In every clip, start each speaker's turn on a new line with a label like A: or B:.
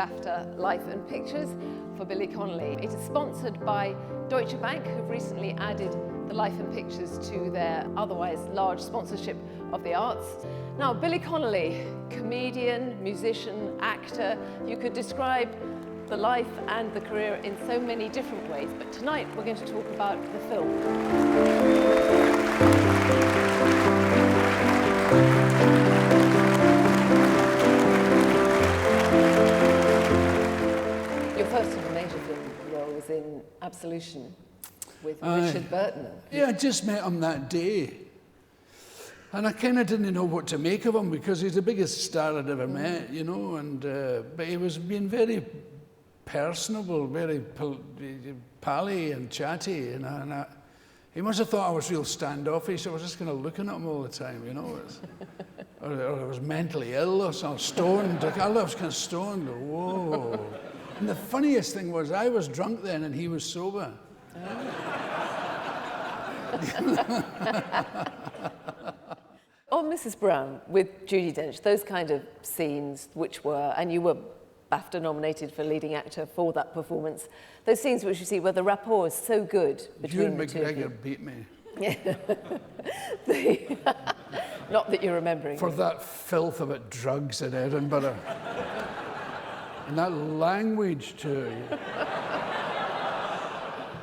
A: BAFTA Life and Pictures for Billy Connolly. It is sponsored by Deutsche Bank, who've recently added the Life and Pictures to their otherwise large sponsorship of the arts. Now, Billy Connolly, comedian, musician, actor, you could describe the life and the career in so many different ways, but tonight we're going to talk about the film. Your first ever major film role was in Absolution with Richard Burton.
B: Yeah, I just met him that day. And I kind of didn't know what to make of him because he's the biggest star I'd ever met, you know, and but he was being very personable, very pally and chatty, and he must have thought I was real standoffish. I was just kind of looking at him all the time, you know, or I was mentally ill or something, stoned. I was kind of stoned. Whoa! And the funniest thing was I was drunk then and he was sober.
A: On Mrs. Brown with Judi Dench, those kind of scenes which were, and you were BAFTA nominated for leading actor for that performance, those scenes which you see where the rapport is so good between the two of you.
B: McGregor beat me.
A: Not that you're remembering.
B: For that filth about drugs in Edinburgh. And that language too.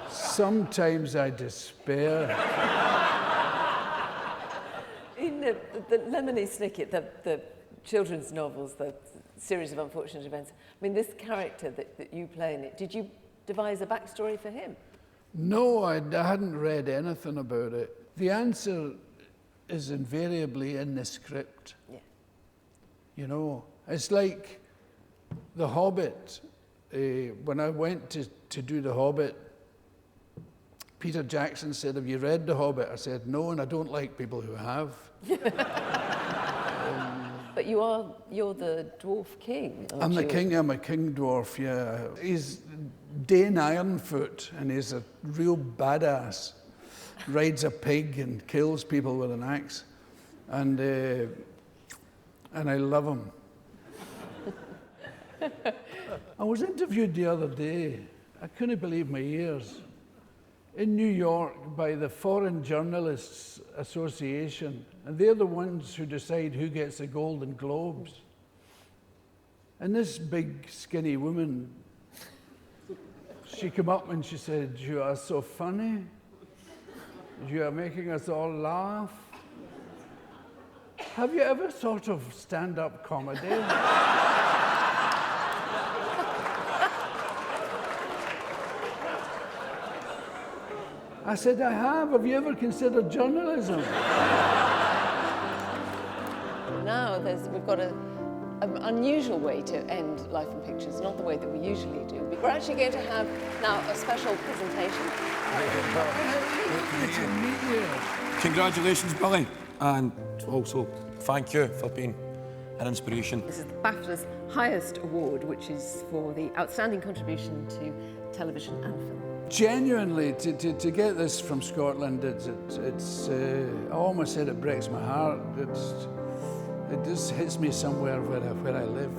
B: Sometimes I despair.
A: In the Lemony Snicket, the children's novels, the series of unfortunate events, I mean, this character that you play in it, did you devise a backstory for him?
B: No, I hadn't read anything about it. The answer is invariably in the script.
A: Yeah.
B: You know, it's like The Hobbit. When I went to do The Hobbit, Peter Jackson said, "Have you read The Hobbit?" I said, "No, and I don't like people who have."
A: But you're the dwarf king, aren't
B: I'm the
A: you?
B: king, I'm a king dwarf, yeah. He's Dane Ironfoot, and he's a real badass. Rides a pig and kills people with an axe. And I love him. I was interviewed the other day. I couldn't believe my ears. In New York by the Foreign Journalists Association, and they're the ones who decide who gets the Golden Globes. And this big, skinny woman, she came up and she said, "You are so funny. You are making us all laugh. Have you ever thought of stand-up comedy?" I said, "I have. Have you ever considered journalism?"
A: Now we've got an unusual way to end Life and Pictures, not the way that we usually do. We're actually going to have now a special presentation.
B: Good to meet you.
C: Congratulations, Billy, and also thank you for being an inspiration.
A: This is BAFTA's highest award, which is for the outstanding contribution to television and film.
B: Genuinely, to get this from Scotland, I almost said it breaks my heart. It just hits me somewhere where I live.